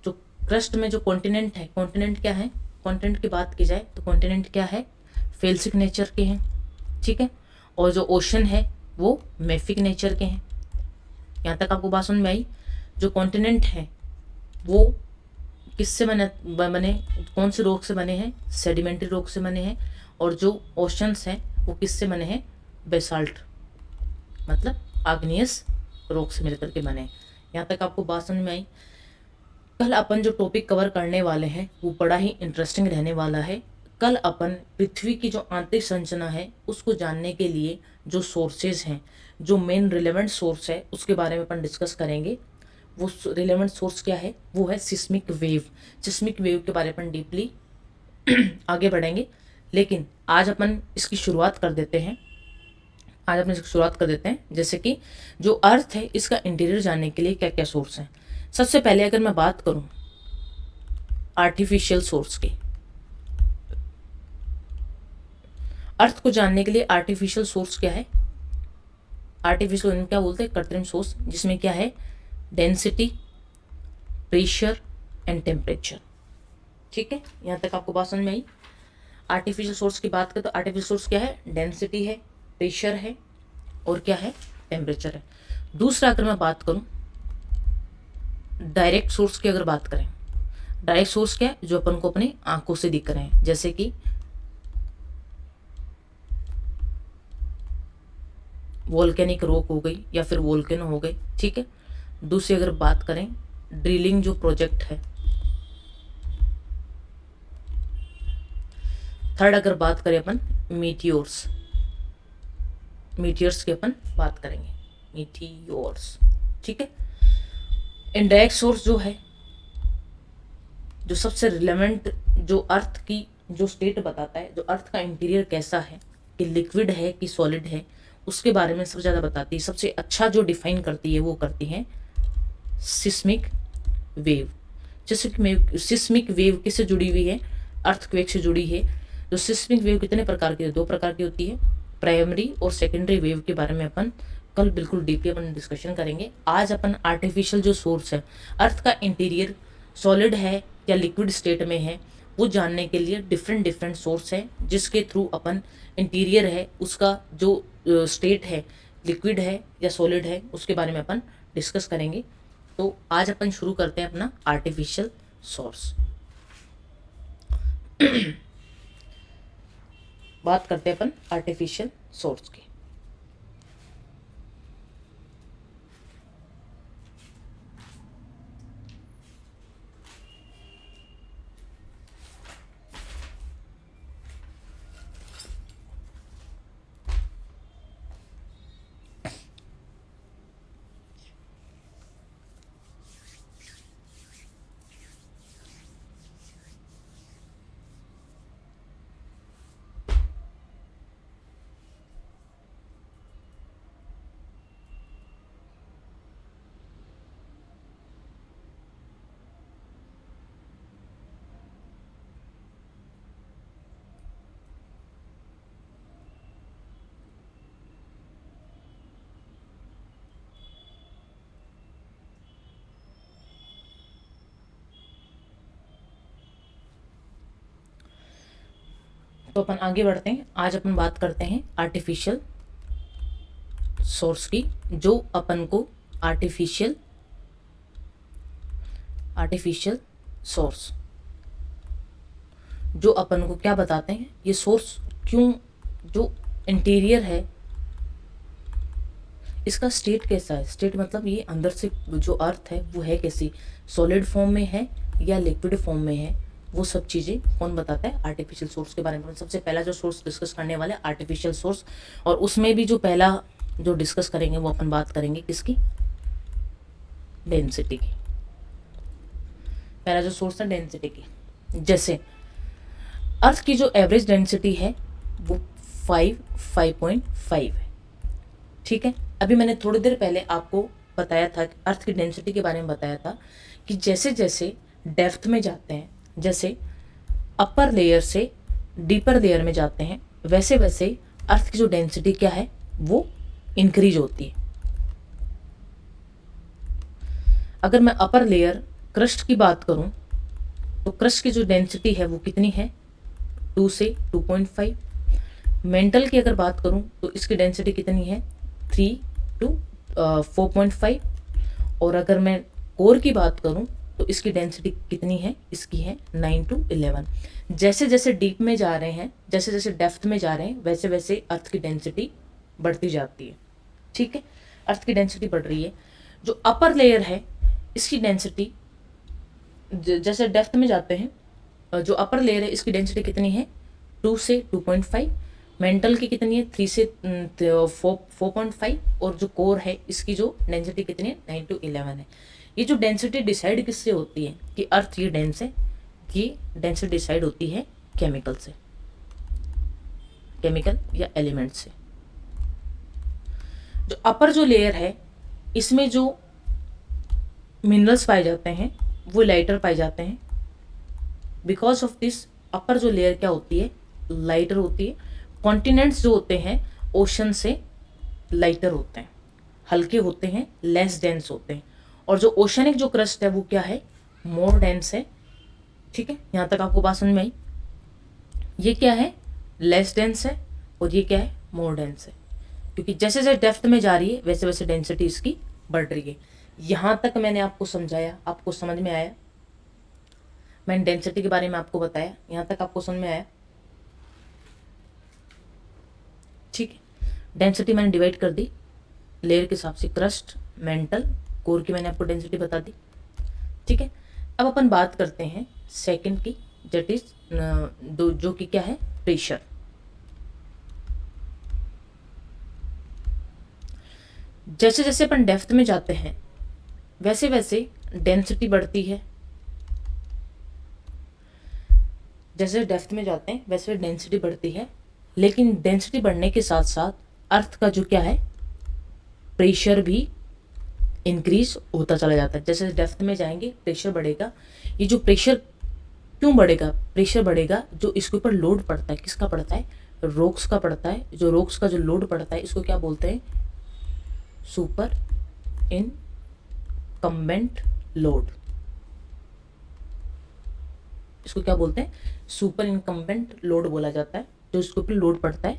जो क्रस्ट में जो कॉन्टिनेंट है, कॉन्टिनेंट क्या है, कॉन्टिनेंट की बात की जाए तो कॉन्टिनेंट क्या है, फेल्सिक नेचर के हैं। ठीक है, और जो ओशन है वो मेफिक नेचर के हैं। यहाँ तक आपको बात समझ में आई। जो कॉन्टिनेंट है वो किससे बने कौन से रॉक से बने हैं, सेडिमेंट्री रॉक से बने हैं। और जो ओशंस हैं वो किससे बने हैं, बेसाल्ट मतलब आग्नेयस रॉक से मिलकर के बने हैं। यहाँ तक आपको बात समझ में आई। कल अपन जो टॉपिक कवर करने वाले हैं वो बड़ा ही इंटरेस्टिंग रहने वाला है। कल अपन पृथ्वी की जो आंतरिक संरचना है उसको जानने के लिए जो सोर्सेज हैं, जो मेन रिलेवेंट सोर्स है उसके बारे में अपन डिस्कस करेंगे। वो रिलेवेंट सोर्स क्या है, वो है सिस्मिक वेव। सिस्मिक वेव के बारे में अपन डीपली आगे बढ़ेंगे, लेकिन आज अपन इसकी शुरुआत कर देते हैं। जैसे कि जो अर्थ है इसका इंटीरियर जानने के लिए क्या क्या सोर्स हैं। सबसे पहले अगर मैं बात करूं आर्टिफिशियल सोर्स की, अर्थ को जानने के लिए आर्टिफिशियल सोर्स क्या है, आर्टिफिशियल क्या बोलते हैं, कृत्रिम सोर्स, जिसमें क्या है, डेंसिटी, प्रेशर एंड टेम्परेचर। ठीक है, यहाँ तक आपको बात समझ में आई। आर्टिफिशियल सोर्स की बात करें तो आर्टिफिशियल सोर्स क्या है, डेंसिटी है, प्रेशर है और क्या है, टेम्परेचर है। दूसरा अगर मैं बात करूं डायरेक्ट सोर्स की, अगर बात करें डायरेक्ट सोर्स क्या है, जो अपन को अपनी आंखों से दिख रहे हैं, जैसे कि वोल्केनिक रॉक हो गई या फिर वोल्केनो हो गई। ठीक है, दूसरी अगर बात करें ड्रिलिंग जो प्रोजेक्ट है। थर्ड अगर बात करें अपन मीटियोर्स की अपन बात करेंगे, मीटियोर्स। ठीक है, इनडायरेक्ट सोर्स जो है, जो सबसे रिलेवेंट, जो अर्थ की जो स्टेट बताता है, जो अर्थ का इंटीरियर कैसा है, कि लिक्विड है कि सॉलिड है, उसके बारे में सबसे ज़्यादा बताती है। सबसे अच्छा जो डिफाइन करती है वो करती है सिस्मिक वेव। सिस्मिक वेव किससे जुड़ी हुई है, अर्थक्वेक से जुड़ी है। जो सिस्मिक वेव कितने प्रकार की, 2 प्रकार की होती है, प्राइमरी और सेकेंडरी वेव के बारे में अपन कल बिल्कुल डीपली अपन डिस्कशन करेंगे। आज अपन आर्टिफिशियल जो सोर्स है, अर्थ का इंटीरियर सॉलिड है या लिक्विड स्टेट में है, वो जानने के लिए डिफरेंट सोर्स है, जिसके थ्रू अपन इंटीरियर है उसका जो स्टेट है, लिक्विड है या सॉलिड है, उसके बारे में अपन डिस्कस करेंगे। तो आज अपन शुरू करते हैं अपना आर्टिफिशियल सोर्स। बात करते हैं अपन आर्टिफिशियल सोर्स की। तो अपन आगे बढ़ते हैं। आज अपन बात करते हैं आर्टिफिशियल सोर्स की, जो अपन को आर्टिफिशियल सोर्स जो अपन को क्या बताते हैं, ये सोर्स क्यों, जो इंटीरियर है इसका स्टेट कैसा है, स्टेट मतलब ये अंदर से जो अर्थ है वो है कैसी, सॉलिड फॉर्म में है या लिक्विड फॉर्म में है, वो सब चीज़ें कौन बताता है, आर्टिफिशियल सोर्स के बारे में। सबसे पहला जो सोर्स डिस्कस करने वाले आर्टिफिशियल सोर्स, और उसमें भी जो पहला जो डिस्कस करेंगे वो अपन बात करेंगे किसकी, डेंसिटी की। पहला जो सोर्स है डेंसिटी की। जैसे अर्थ की जो एवरेज डेंसिटी है वो 5.5 है। ठीक है, अभी मैंने थोड़ी देर पहले आपको बताया था, अर्थ की डेंसिटी के बारे में बताया था कि जैसे जैसे डेप्थ में जाते हैं, जैसे अपर लेयर से डीपर लेयर में जाते हैं, वैसे वैसे अर्थ की जो डेंसिटी क्या है वो इंक्रीज होती है। अगर मैं अपर लेयर क्रस्ट की बात करूं तो क्रस्ट की जो डेंसिटी है वो कितनी है, 2 से 2.5। मेंटल की अगर बात करूं तो इसकी डेंसिटी कितनी है, 3 to 4.5। और अगर मैं कोर की बात करूं तो इसकी डेंसिटी कितनी है, इसकी है 9 to 11। जैसे जैसे डीप में जा रहे हैं, जैसे जैसे डेप्थ में जा रहे हैं, वैसे वैसे अर्थ की डेंसिटी बढ़ती जाती है। ठीक है, अर्थ की डेंसिटी बढ़ रही है। जो अपर लेयर है इसकी डेंसिटी जैसे डेप्थ में जाते हैं, जो अपर लेयर है इसकी डेंसिटी कितनी है, 2 से 2.5। मेंटल की कितनी है, 3 से 4.5। और जो कोर है इसकी जो डेंसिटी कितनी है, 9 to 11 है। ये जो डेंसिटी डिसाइड किससे होती है कि अर्थ ये डेंस है, ये डेंसिटी डिसाइड होती है केमिकल से, केमिकल या एलिमेंट से। जो अपर जो लेयर है इसमें जो मिनरल्स पाए जाते हैं वो लाइटर पाए जाते हैं। बिकॉज ऑफ दिस अपर जो लेयर क्या होती है, लाइटर होती है। कॉन्टिनेंट्स जो होते हैं ओशन से लाइटर होते हैं, हल्के होते हैं, लेस डेंस होते हैं। और जो ओशनिक जो क्रस्ट है वो क्या है, मोर डेंस है। ठीक है, यहाँ तक आपको बात समझ में आई। ये क्या है, लेस डेंस है, और ये क्या है, मोर डेंस है। क्योंकि जैसे जैसे डेप्थ में जा रही है वैसे वैसे डेंसिटी इसकी बढ़ रही है। यहाँ तक मैंने आपको समझाया, आपको समझ में आया? मैंने डेंसिटी के बारे में आपको बताया, यहाँ तक आपको समझ में आया? ठीक है, डेंसिटी मैंने डिवाइड कर दी लेयर के हिसाब से, क्रस्ट, मेंटल, कोर की मैंने आपको डेंसिटी बता दी। ठीक है, अब अपन बात करते हैं सेकंड की, दैट इज जो कि क्या है, प्रेशर। जैसे जैसे अपन डेप्थ में जाते हैं वैसे वैसे डेंसिटी बढ़ती है। जैसे डेप्थ में जाते हैं वैसे डेंसिटी बढ़ती है, लेकिन डेंसिटी बढ़ने के साथ साथ अर्थ का जो क्या है, प्रेशर भी इंक्रीज होता चला जाता है। जैसे डेप्थ में जाएंगे प्रेशर बढ़ेगा। ये जो प्रेशर क्यों बढ़ेगा, प्रेशर बढ़ेगा जो इसके ऊपर लोड पड़ता है, किसका पड़ता है, रॉक्स का पड़ता है। जो रॉक्स का जो लोड पड़ता है इसको क्या बोलते हैं, सुपर इनकम्बेंट लोड। इसको क्या बोलते हैं, सुपर इनकम्बेंट लोड बोला जाता है, जो इसके ऊपर लोड पड़ता है।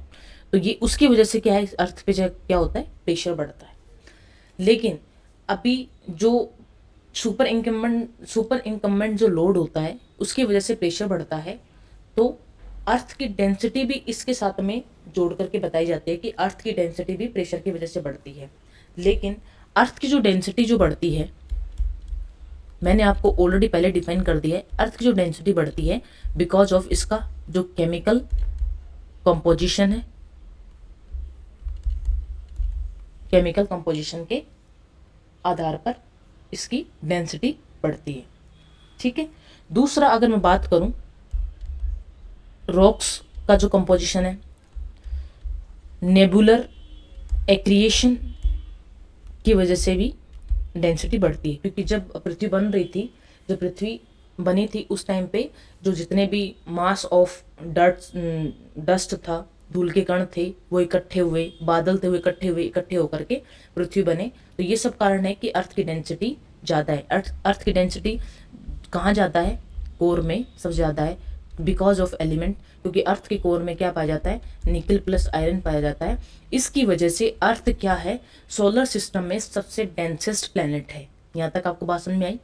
तो ये उसकी वजह से क्या है, अर्थ पे क्या होता है, प्रेशर बढ़ता है। लेकिन अभी जो सुपर इनकम्बेंट जो लोड होता है उसकी वजह से प्रेशर बढ़ता है, तो अर्थ की डेंसिटी भी इसके साथ में जोड़ करके बताई जाती है कि अर्थ की डेंसिटी भी प्रेशर की वजह से बढ़ती है। लेकिन अर्थ की जो डेंसिटी जो बढ़ती है, मैंने आपको ऑलरेडी पहले डिफाइन कर दिया है, अर्थ की जो डेंसिटी बढ़ती है बिकॉज ऑफ इसका जो केमिकल कंपोजिशन है, केमिकल कंपोजिशन के आधार पर इसकी डेंसिटी बढ़ती है। ठीक है, दूसरा अगर मैं बात करूं रॉक्स का जो कंपोजिशन है, नेबुलर एक्रिएशन की वजह से भी डेंसिटी बढ़ती है। क्योंकि जब पृथ्वी बन रही थी, जब पृथ्वी बनी थी उस टाइम पे जो जितने भी मास ऑफ डस्ट था, धूल के कण थे, वो इकट्ठे हुए, बादल थे वो इकट्ठे होकर के पृथ्वी बने। तो ये सब कारण है कि अर्थ की डेंसिटी ज़्यादा है। अर्थ की डेंसिटी कहाँ ज़्यादा है, कोर में सबसे ज़्यादा है, बिकॉज ऑफ एलिमेंट। क्योंकि अर्थ के कोर में क्या पाया जाता है, निकल प्लस आयरन पाया जाता है। इसकी वजह से अर्थ क्या है, सोलर सिस्टम में सबसे डेंसेस्ट प्लैनेट है। यहाँ तक आपको बात समझ में आई?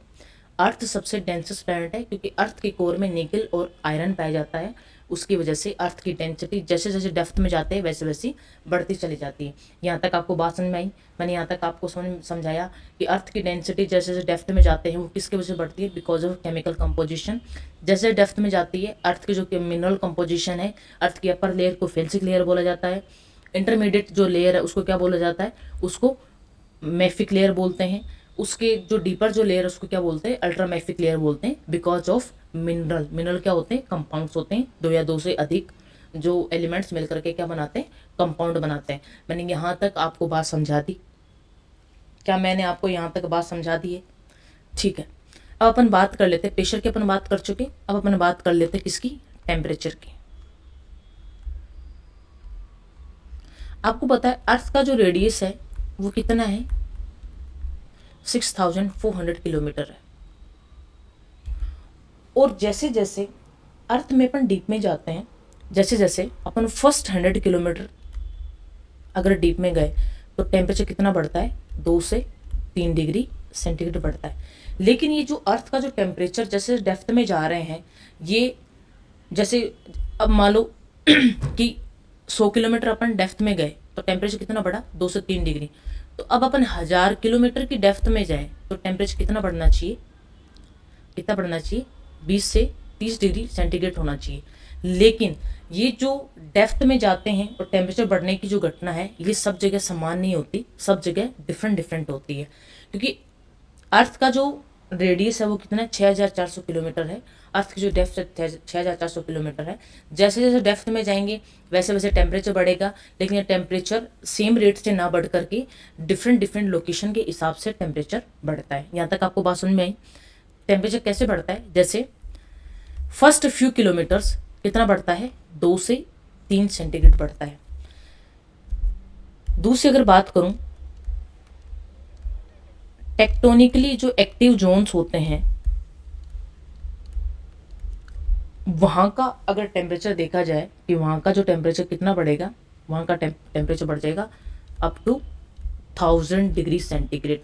अर्थ सबसे डेंसेस्ट प्लैनेट है क्योंकि अर्थ के कोर में निकल और आयरन पाया जाता है। उसकी वजह से अर्थ की डेंसिटी जैसे जैसे डेप्थ में जाते हैं वैसे वैसे बढ़ती चली जाती है। यहाँ तक आपको बात समझ में आई? मैंने यहाँ तक आपको समझाया कि अर्थ की डेंसिटी जैसे जैसे डेप्थ में जाते हैं वो किसकी वजह से बढ़ती है, बिकॉज ऑफ केमिकल कंपोजिशन। जैसे डेप्थ में जाती है अर्थ की जो मिनरल कंपोजिशन है, अर्थ की अपर लेयर को फेल्सिक लेयर बोला जाता है। इंटरमीडिएट जो लेयर है उसको क्या बोला जाता है, उसको मैफिक लेयर बोलते हैं। उसके जो डीपर जो लेयर है उसको क्या बोलते हैं, अल्ट्रामैफिक लेयर बोलते हैं। बिकॉज ऑफ मिनरल क्या होते हैं, कंपाउंड्स होते हैं, दो या दो से अधिक जो एलिमेंट्स मिलकर के क्या बनाते हैं, कंपाउंड बनाते हैं। मैंने यहाँ तक आपको बात समझा दी। क्या मैंने आपको यहाँ तक बात समझा दी है? ठीक है, अब अपन बात कर लेते हैं, प्रेशर की अपन बात कर चुके, अब अपन बात कर लेते हैं किसकी, टेम्परेचर की। आपको पता है अर्थ का जो रेडियस है वो कितना है, 6400 किलोमीटर है। और जैसे जैसे अर्थ में अपन डीप में जाते हैं, जैसे जैसे अपन फर्स्ट 100 किलोमीटर अगर डीप में गए तो टेम्परेचर कितना बढ़ता है, 2 से 3 डिग्री सेंटीग्रेड बढ़ता है। लेकिन ये जो अर्थ का जो टेम्परेचर जैसे डेप्थ में जा रहे हैं, ये जैसे अब मान लो कि 100 किलोमीटर अपन डेप्थ में गए तो टेम्परेचर कितना बढ़ा, 2 से 3 डिग्री। तो अब अपन 1000 किलोमीटर की डेप्थ में जाए तो टेम्परेचर कितना बढ़ना चाहिए, कितना बढ़ना चाहिए, 20 से 30 डिग्री सेंटीग्रेड होना चाहिए। लेकिन ये जो डेप्थ में जाते हैं और टेम्परेचर बढ़ने की जो घटना है, ये सब जगह समान नहीं होती, सब जगह डिफरेंट डिफरेंट होती है। क्योंकि अर्थ का जो रेडियस है वो कितना है, 6400 किलोमीटर है। अर्थ की जो डेप्थ है 6400 किलोमीटर है। जैसे जैसे डेप्थ में जाएंगे वैसे वैसे टेम्परेचर बढ़ेगा, लेकिन ये टेम्परेचर सेम रेट से ना बढ़ करके डिफरेंट डिफरेंट लोकेशन के हिसाब से टेम्परेचर बढ़ता है। यहाँ तक आपको बात समझ में आई? टेम्परेचर कैसे बढ़ता है, जैसे फर्स्ट फ्यू किलोमीटर्स कितना बढ़ता है, 2 से 3 सेंटीग्रेड बढ़ता है। दूसरी अगर बात करूं, टेक्टोनिकली जो एक्टिव जोन्स होते हैं वहां का अगर टेम्परेचर देखा जाए कि वहां का जो टेम्परेचर कितना बढ़ेगा, वहां का टेम्परेचर बढ़ जाएगा अप टू 1000 डिग्री सेंटीग्रेड।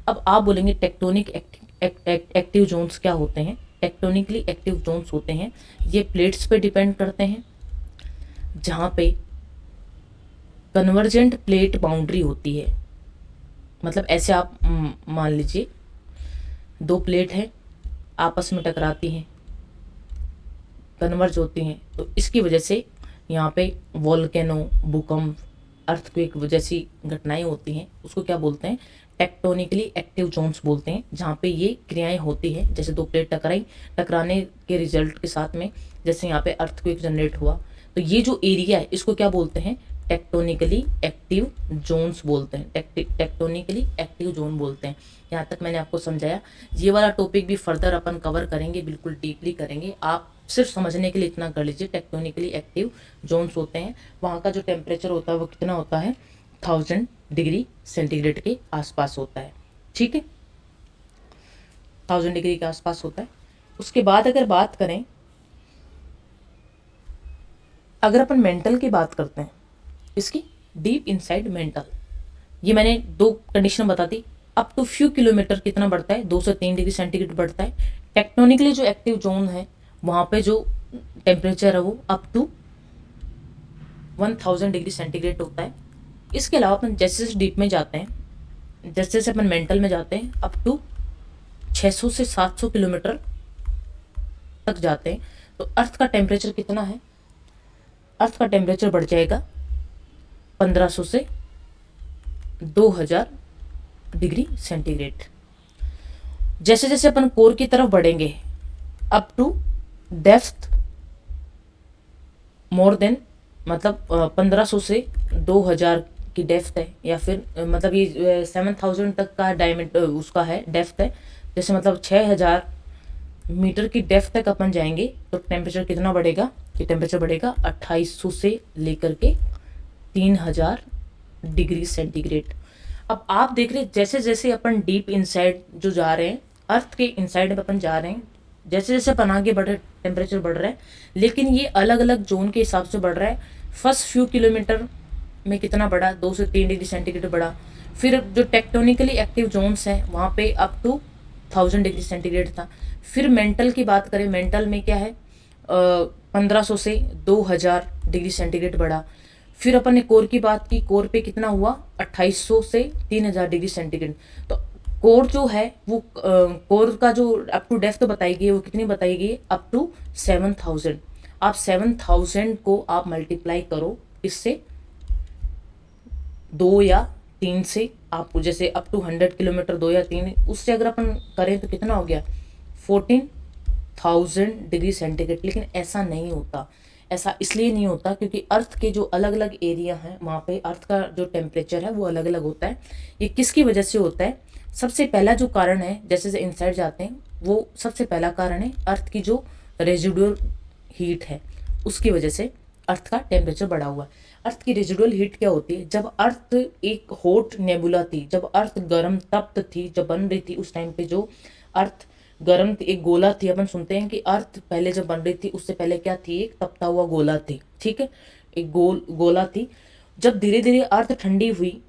अब आप बोलेंगे टेक्टोनिक एक्टिव जोन्स क्या होते हैं? टेक्टोनिकली एक्टिव जोन्स होते हैं, ये प्लेट्स पे डिपेंड करते हैं, जहां पे कन्वर्जेंट प्लेट बाउंड्री होती है। मतलब ऐसे आप मान लीजिए 2 प्लेट हैं, आपस में टकराती हैं, कन्वर्ज होती हैं, तो इसकी वजह से यहाँ पे वोल्केनो, भूकंप, अर्थक्वेक जैसी घटनाएं होती हैं। उसको क्या बोलते हैं, टेक्टोनिकली एक्टिव जोन्स बोलते हैं, जहाँ पे ये क्रियाएं होती हैं। जैसे 2 प्लेट टकराने के रिजल्ट के साथ में जैसे यहाँ पे अर्थक्वेक जनरेट हुआ, तो ये जो एरिया है इसको क्या बोलते हैं, टेक्टोनिकली एक्टिव जोन्स बोलते हैं, टेक्टोनिकली एक्टिव जोन बोलते हैं। यहाँ तक मैंने आपको समझाया। ये वाला टॉपिक भी फर्दर अपन कवर करेंगे, बिल्कुल डीपली करेंगे। आप सिर्फ समझने के लिए इतना कर लीजिए, टेक्टोनिकली एक्टिव जोन्स होते हैं, वहाँ का जो टेम्परेचर होता है वो कितना होता है, 1000 डिग्री सेंटीग्रेड के आसपास होता है। ठीक है, 1000 डिग्री के आसपास होता है। उसके बाद अगर बात करें, अगर अपन मेंटल की बात करते हैं, इसकी डीप इनसाइड मेंटल, ये मैंने 2 कंडीशन बता दी। अप टू फ्यू किलोमीटर कितना बढ़ता है, 2 से 3 डिग्री सेंटीग्रेड बढ़ता है। टेक्टोनिकली जो एक्टिव जोन है वहाँ पे जो टेम्परेचर है वो अप टू 1000 डिग्री सेंटीग्रेड होता है। इसके अलावा अपन जैसे जैसे डीप में जाते हैं, जैसे जैसे अपन मेंटल में जाते हैं, अप टू 600 से 700 किलोमीटर तक जाते हैं, तो अर्थ का टेम्परेचर कितना है, अर्थ का टेम्परेचर बढ़ जाएगा 1500 से 2000 डिग्री सेंटीग्रेड। जैसे जैसे अपन कोर की तरफ बढ़ेंगे, up to depth more than, मतलब 1500 से 2000 की डेप्थ है, या फिर मतलब ये 7000 तक का डायमीटर उसका है, डेप्थ है। जैसे मतलब 6000 मीटर की डेप्थ तक अपन जाएंगे तो टेम्परेचर कितना बढ़ेगा, कि टेम्परेचर बढ़ेगा 2800 से लेकर के 3000 डिग्री सेंटीग्रेड। अब आप देख रहे हैं जैसे जैसे अपन डीप इनसाइड जो जा रहे हैं, अर्थ के इनसाइड में अपन जा रहे हैं, जैसे जैसे अपन आगे बढ़ रहे टेम्परेचर बढ़ रहा है, लेकिन ये अलग अलग जोन के हिसाब से बढ़ रहा है। फर्स्ट फ्यू किलोमीटर में कितना बढ़ा, 2 से 3 डिग्री सेंटीग्रेड बढ़ा। फिर जो टेक्टोनिकली एक्टिव जोन्स हैं वहाँ पे अप टू 1000 डिग्री सेंटीग्रेड था। फिर मेंटल की बात करें, मेंटल में क्या है, 1500 से 2000 डिग्री सेंटीग्रेड बढ़ा। फिर अपन ने कोर की बात की, कोर पे कितना हुआ, 2800 से 3000 डिग्री सेंटीग्रेड। तो कोर जो है वो कोर का जो अप टू डेप्थ बताई गई है वो कितनी बताई गई है, अप टू 7000। आप 7000 को आप मल्टीप्लाई करो इससे 2 या 3 से, आप जैसे अप टू 100 किलोमीटर 2 या 3, उससे अगर अपन करें तो कितना हो गया, 14000 डिग्री सेंटीग्रेड। लेकिन ऐसा नहीं होता, ऐसा इसलिए नहीं होता क्योंकि अर्थ के जो अलग अलग एरिया हैं वहाँ पे अर्थ का जो टेम्परेचर है वो अलग अलग होता है। ये किसकी वजह से होता है? सबसे पहला जो कारण है, जैसे जैसे इनसाइड जाते हैं, वो सबसे पहला कारण है अर्थ की जो रेजिडुअल हीट है, उसकी वजह से अर्थ का टेम्परेचर बढ़ा हुआ है। अर्थ की रेजिडुअल हीट क्या होती है? जब अर्थ एक हॉट नेबुला थी, जब अर्थ गर्म तप्त थी, जब बन रही थी, उस टाइम पे जो अर्थ गर्म थी, एक गोला थी। अपन सुनते हैं कि अर्थ पहले जब बन रही थी उससे पहले क्या थी? एक तपता हुआ गोला थी, ठीक है, एक गोला थी। जब धीरे धीरे अर्थ ठंडी हुई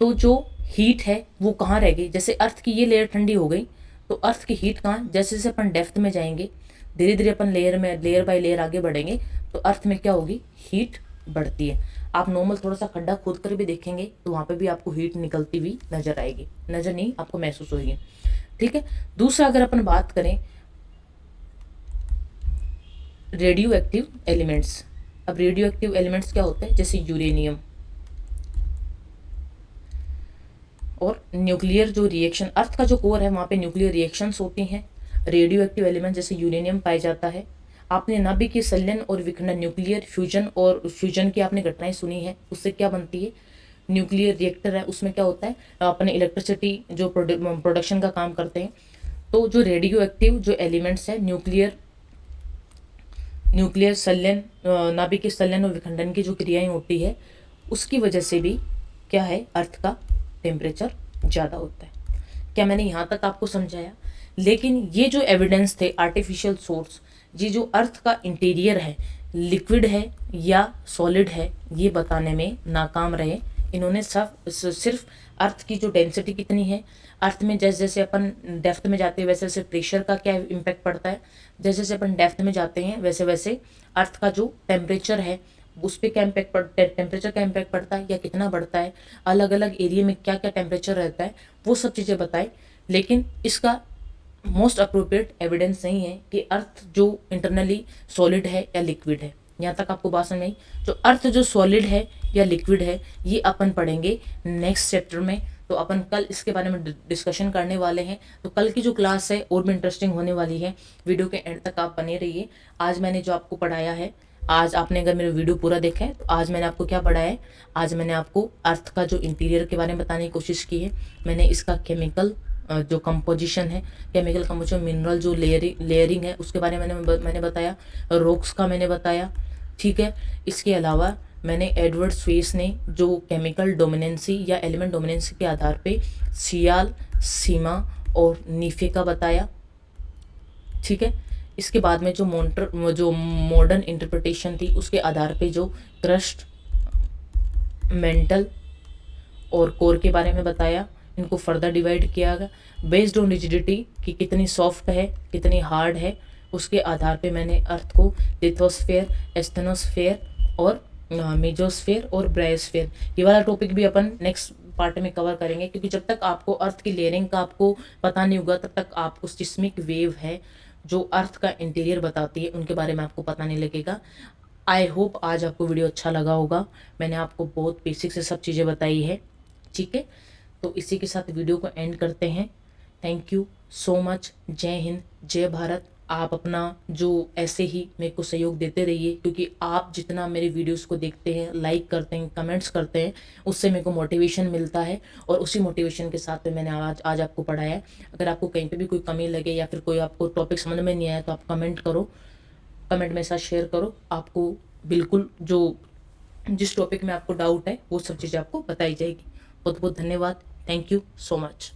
तो जो हीट है वो कहाँ रह गई? जैसे अर्थ की ये लेयर ठंडी हो गई तो अर्थ की हीट कहाँ? जैसे जैसे अपन डेप्थ में जाएंगे, धीरे धीरे अपन लेयर बाय लेयर आगे बढ़ेंगे तो अर्थ में क्या होगी? हीट बढ़ती है। आप नॉर्मल थोड़ा सा खड्डा खोद कर भी देखेंगे तो वहाँ पे भी आपको हीट निकलती हुई नजर आएगी, नजर नहीं, आपको महसूस होगी, ठीक है। दूसरा अगर अपन बात करें रेडियो एक्टिव एलिमेंट्स। अब रेडियो एक्टिव एलिमेंट्स क्या होते हैं? जैसे यूरेनियम और न्यूक्लियर जो रिएक्शन, अर्थ का जो कोर है वहाँ पे न्यूक्लियर रिएक्शंस होती हैं। रेडियो एक्टिव एलिमेंट जैसे यूरेनियम पाया जाता है। आपने नाभिकीय संलयन और विखंडन, न्यूक्लियर फ्यूजन और फ्यूजन की आपने घटनाएं सुनी है, उससे क्या बनती है? न्यूक्लियर रिएक्टर है, उसमें क्या होता है? अपने इलेक्ट्रिसिटी जो प्रोडक्शन का काम करते हैं। तो जो रेडियो एक्टिव जो एलिमेंट्स है, न्यूक्लियर संलयन, नाभिकीय संलयन और विखंडन की जो क्रियाएं होती है, उसकी वजह से भी क्या है? अर्थ का टेम्परेचर ज़्यादा होता है। क्या मैंने यहाँ तक आपको समझाया? लेकिन ये जो एविडेंस थे आर्टिफिशियल सोर्स, ये जो अर्थ का इंटीरियर है लिक्विड है या सॉलिड है, ये बताने में नाकाम रहे। इन्होंने सिर्फ अर्थ की जो डेंसिटी कितनी है, अर्थ में जैसे जैसे अपन डेप्थ में जाते हैं वैसे वैसे प्रेशर का क्या इम्पैक्ट पड़ता है, जैसे जैसे अपन डेप्थ में जाते हैं वैसे वैसे अर्थ का जो टेम्परेचर है उस पर क्या इम्पैक्ट टेम्परेचर का इम्पैक्ट पड़ता है या कितना बढ़ता है, अलग अलग एरिया में क्या क्या टेम्परेचर रहता है, वो सब चीज़ें बताए। लेकिन इसका मोस्ट अप्रोप्रिएट एविडेंस नहीं है कि अर्थ जो इंटरनली सॉलिड है या लिक्विड है। यहाँ तक आपको बात समझ में आई? जो अर्थ जो सॉलिड है या लिक्विड है ये अपन पढ़ेंगे नेक्स्ट चैप्टर में। तो अपन कल इसके बारे में डिस्कशन करने वाले हैं। तो कल की जो क्लास है और भी इंटरेस्टिंग होने वाली है, वीडियो के एंड तक आप बने रहिए। आज मैंने जो आपको पढ़ाया है, आज आपने अगर मेरा वीडियो पूरा देखा है तो आज मैंने आपको क्या पढ़ाया है? आज मैंने आपको अर्थ का जो इंटीरियर के बारे में बताने की कोशिश की है। मैंने इसका केमिकल जो कंपोजिशन है, केमिकल कंपोजिशन, मिनरल जो लेयरिंग है उसके बारे में मैंने बताया, रॉक्स का मैंने बताया, ठीक है। इसके अलावा मैंने एडवर्ड स्वेस ने जो केमिकल डोमिनेंसी या एलिमेंट डोमिनेंसी के आधार पे सियाल, सीमा और नीफे का बताया, ठीक है। इसके बाद में जो मॉडर्न इंटरप्रिटेशन थी उसके आधार पे जो क्रस्ट, मेंटल और कोर के बारे में बताया, इनको फर्दर डिवाइड किया गया बेस्ड ऑन रिजिडिटी कि कितनी सॉफ्ट है कितनी हार्ड है, उसके आधार पे मैंने अर्थ को लिथोस्फेयर, एस्थेनोस्फेयर और मेजोस्फेयर और ब्रायोस्फेयर, ये वाला टॉपिक भी अपन नेक्स्ट पार्ट में कवर करेंगे। क्योंकि जब तक आपको अर्थ की लेयरिंग का आपको पता नहीं होगा तब तक आपको सिस्मिक वेव है जो अर्थ का इंटीरियर बताती है उनके बारे में आपको पता नहीं लगेगा। आई होप आज आपको वीडियो अच्छा लगा होगा। मैंने आपको बहुत बेसिक से सब चीज़ें बताई है, ठीक है। तो इसी के साथ वीडियो को एंड करते हैं। Thank you so much. जय हिंद, जय भारत। आप अपना जो ऐसे ही मेरे को सहयोग देते रहिए, क्योंकि आप जितना मेरे वीडियोस को देखते हैं, लाइक करते हैं, कमेंट्स करते हैं, उससे मेरे को मोटिवेशन मिलता है। और उसी मोटिवेशन के साथ में मैंने आज आपको पढ़ाया है। अगर आपको कहीं पे भी कोई कमी लगे या फिर कोई आपको टॉपिक समझ में नहीं आया तो आप कमेंट करो, कमेंट में साथ शेयर करो। आपको बिल्कुल जो जिस टॉपिक में आपको डाउट है वो सब चीज़ें आपको बताई जाएगी। बहुत बहुत धन्यवाद। Thank you so much.